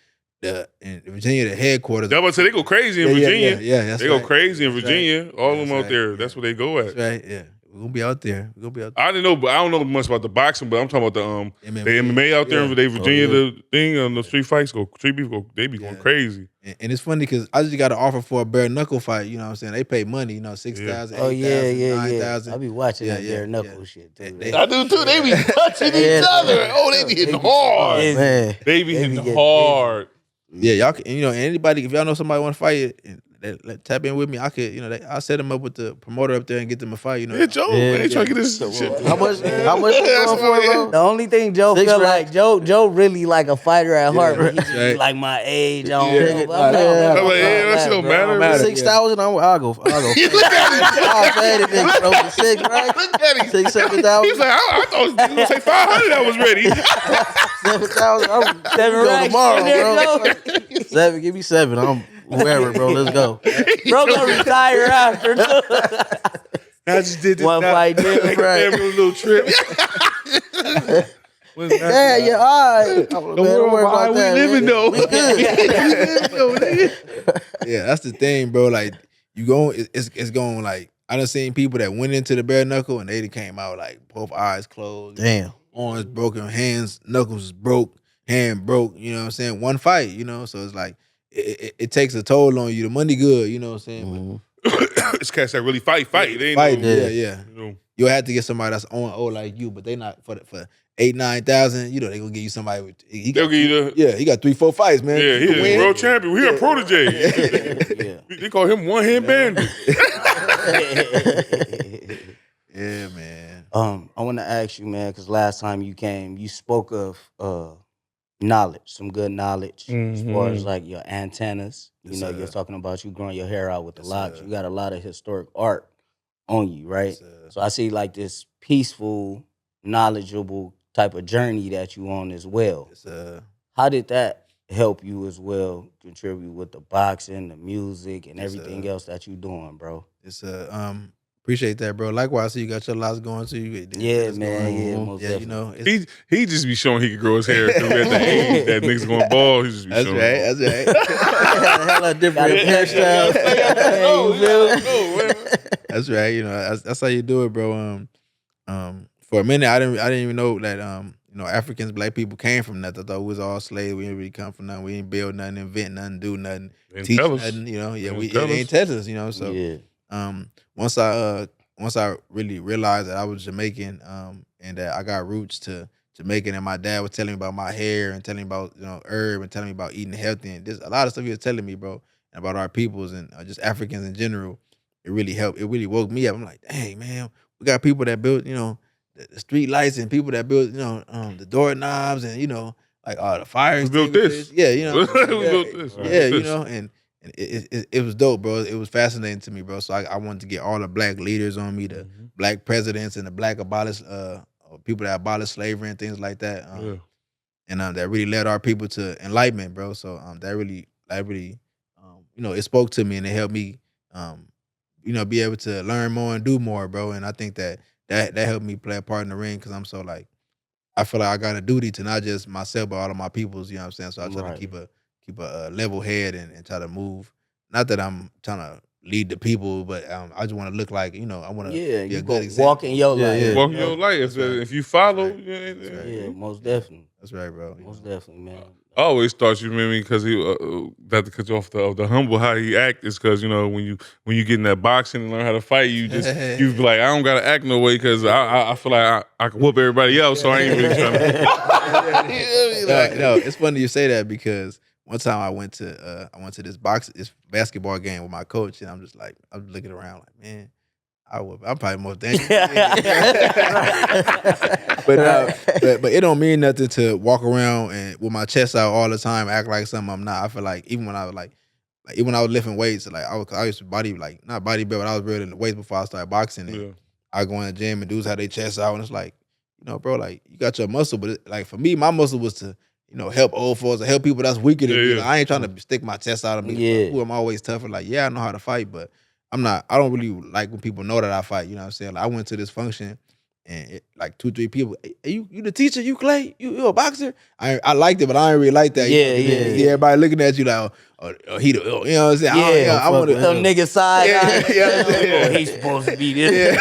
In Virginia, the headquarters. That's what I say. They go crazy in Virginia. Yeah, that's they right. go crazy in That's Virginia. right. All of them That's out there. That's where they go at. That's right. Yeah, we're gonna be out there. I didn't know, but I don't know much about the boxing. But I'm talking about the MMA out there. Yeah. They Virginia, Oh, yeah. the thing on the street fights street people they be going crazy. And it's funny because I just got an offer for a bare knuckle fight. You know what I'm saying? They pay money. You know, 6,000, Oh 8,000, yeah. 9,000. I be watching that Yeah, bare knuckle yeah. shit too. I do too. They be touching each other. Oh, they be hitting hard. Man. They be hitting get hard. Yeah, y'all can. You know, anybody if y'all know somebody want to fight it, tap in with me. I could. You know, I'll set them up with the promoter up there and get them a fight. You know, Yeah, Joe, Yeah. man, they trying to get this shit. How much? That's Going for, what- bro? The only thing Joe 6 feel racks. like Joe really like a fighter at heart, but he just be right. like my age. I don't Yeah. know. But I'm I'm I'm like, not yeah, that shit don't matter. matter. 6,000. I'll go. Look at him. I'll pay the nigga, bro, for 6, right? Look at him. 6, 7,000. He's like, I thought you was gonna say 500. I was ready. 7,000. I'm 7 go racks tomorrow, in there, bro. Joe. 7. Give me 7. I'm wherever, bro. Let's go. Bro gonna retire after I just did this. one fight deal. Take a little trip. Yeah. All right. Don't worry about that. We living though. We good. Yeah, that's the thing, bro. Like you going, it's going like I done seen people that went into the bare knuckle and they came out like both eyes closed, Damn. arms broken, hands, knuckles broke, hand broke. You know what I'm saying? One fight, you know. So it's like it takes a toll on you. The money good, you know what I'm saying? It's cats that really fight. They ain't Fight, no, yeah. you know. You'll have to get somebody that's on like you, but they not for 8,000-9,000. You know they gonna give you somebody with They'll give you the he got 3-4 fights, man. yeah. You can He's win. a world champion. He a protege. Yeah. They call him one hand bandit. Yeah, man. I want to ask you, man, because last time you came, you spoke of knowledge, some good knowledge as far as like your antennas. You know, you're talking about you growing your hair out with the locks. You got a lot of historic art on you, right? So I see like this peaceful, knowledgeable type of journey that you on as well. How did that help you as well contribute with the boxing, the music, and everything else that you doing, bro? It's Appreciate that, bro. Likewise, I see you got your lots going too. Yeah, man. Yeah, most Yeah, definitely. you know, it's, He just be showing he can grow his hair because at the age that niggas going bald, he just be that's showing. right. That's right. Hella different hairstyles. That's right. You know, that's how you do it, bro. For a minute, I didn't even know that you know, Africans, black people came from nothing. I thought we was all slaves. We didn't really come from nothing. We didn't build nothing, invent nothing, do nothing, Didn't teach tell us. nothing. You know, yeah, Didn't we tell they ain't tell us. You know, so Yeah. once I really realized that I was Jamaican, and that I got roots to Jamaican, and my dad was telling me about my hair and telling me about, you know, herb and telling me about eating healthy, and just a lot of stuff he was telling me, bro, and about our peoples and just Africans in general. It really helped. It really woke me up. I'm like, dang, man, we got people that built, you know, the street lights, and people that built, you know, the doorknobs, and, you know, like the fire We built this. extinguishers. Yeah, you know, We built this. We yeah, built you this. know, and it was dope, bro. It was fascinating to me, bro. So I wanted to get all the black leaders on me, the black presidents and the black people that abolished slavery and things like that. Yeah. And that really led our people to enlightenment, bro. So that really, you know, it spoke to me and it helped me, you know, be able to learn more and do more, bro. And I think that helped me play a part in the ring, because I'm so like, I feel like I got a duty to not just myself but all of my peoples. You know what I'm saying? So I try to keep a level head and try to move. Not that I'm trying to lead the people, but I just want to look like, you know, I want to Yeah, be a you good go example. walk in your life. yeah. Walking your life. That's right. If you follow, That's right. That's Yeah, most definitely. That's right, bro. You Most know. definitely, man. I always thought you meant me because he that to cut you off the humble how he act is because, you know, when you get in that boxing and learn how to fight, you be like, I don't gotta act no way because I feel like I can whoop everybody else, so I ain't really trying to. No, it's funny you say that, because one time I went to this basketball game with my coach, and I'm just like, I'm looking around like, man, I'm probably more dangerous. but it don't mean nothing to walk around and with my chest out all the time, act like something I'm not. I feel like even when I was even when I was lifting weights, like I used to not bodybuild, but I was building the weights before I started boxing. And Yeah. I go in the gym and dudes have their chests out, and it's like, you know, bro, like you got your muscle, but like for me, my muscle was to, you know, help old folks or help people that's weaker than me. Yeah. Like, I ain't trying to stick my chest out and be Yeah. like, ooh, I'm always tougher. Like, yeah, I know how to fight, but I don't really like when people know that I fight. You know what I'm saying? Like, I went to this function and like 2-3 people, hey, you the teacher, you Clay, you a boxer? I liked it, but I ain't really like that. Yeah, you know, yeah. you see everybody looking at you like, he the, you know what I'm saying? Yeah, I want to. Some niggas side. Yeah, you know what I'm saying? Oh, he's supposed to be this.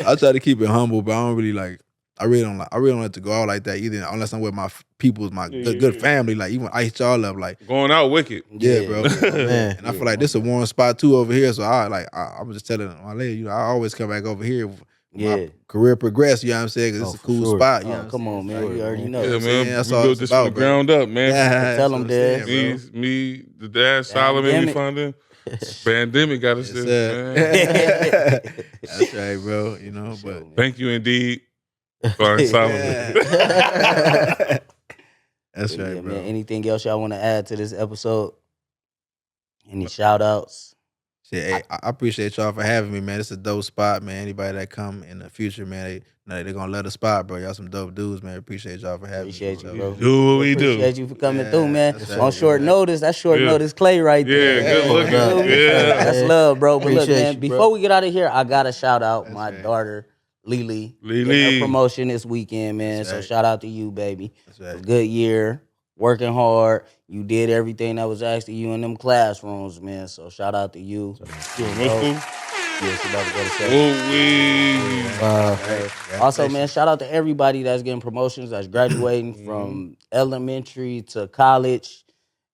I try to keep it humble, but I don't really like. I really don't like to go out like that either, unless I'm with my people's, my good family. Like, even I hit y'all up, like, Going out wicked. yeah, bro. Man. And I feel like this is a warm spot too over here. So I was just telling my lady, you know, I always come back over here. Yeah. My career progress, you know what I'm saying? Because it's a for cool sure. spot. You know Oh, what I'm come saying? on, man. You already know. Yeah, what I'm man. saying? That's We all built it's this from the about, bro. ground up, man. Tell 'em, Dad. Me, the dad, Solomon, we Pandemic. found him. Pandemic got us Yes, there, man. sir. That's right, bro. You know, but Thank you indeed. Fine, Solomon. that's Yeah, right, bro. man. Anything else y'all want to add to this episode? Any shout outs? Shit, hey, I appreciate y'all for having me, man. It's a dope spot, man. Anybody that come in the future, man, they're gonna love the spot, bro. Y'all some dope dudes, man. Appreciate y'all for having Appreciate me. you, bro. Do what we do. Appreciate you for coming Yeah, through, man. that's On right, short man. notice, that's short Yeah. notice Clay right there. Yeah, good looking. Yeah. Yeah. That's love, bro. But look, Appreciate man, you, before bro. we get out of here, I gotta shout out That's my right. daughter, Lily. Lily. Getting her promotion this weekend, man. That's So right. shout out to you, baby. That's A right. good year, working hard. You did everything that was asked of you in them classrooms, man. So shout out to you. Doing middle school. Yeah, she about to go to second. Ooh-wee. Also, man, shout out to everybody that's getting promotions, that's graduating from elementary to college,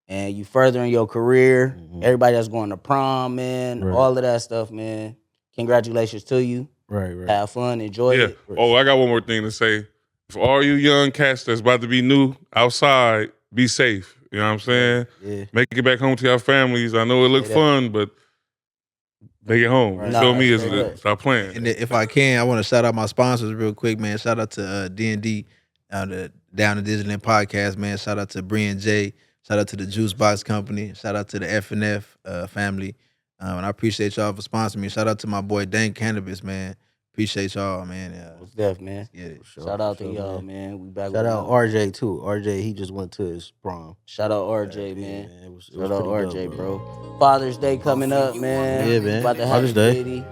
and you furthering your career. Everybody that's going to prom, man, Right. all of that stuff, man. Congratulations to you. Right. Have fun, enjoy Yeah. it. Oh, I got one more thing to say. For all you young cats that's about to be new outside, be safe. You know what I'm saying? Yeah. Make it back home to your families. I know it look Yeah. fun, but make it home. You Nah, feel me? that's straight up. Stop playing. And if I can, I want to shout out my sponsors real quick, man. Shout out to D&D, the Down the Digital Podcast, man. Shout out to Brian J. Shout out to the Juice Box Company. Shout out to the F&F family. And I appreciate y'all for sponsoring me. Shout out to my boy Dank Cannabis, man. Appreciate y'all, man. What's that, man? Yeah. Shout out to y'all, man. We back. Shout with out another- RJ too. RJ, he just went to his prom. Shout out RJ, Yeah, man. It was Shout out pretty RJ, dope, bro. Father's Day coming up, man. Yeah, man. About to have Father's a Day. kitty,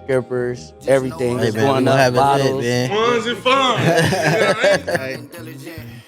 strippers, everything. Hey, It's man, we going gonna up, have it lit, bottles. man. Ones and fun. You know what I mean? Hey.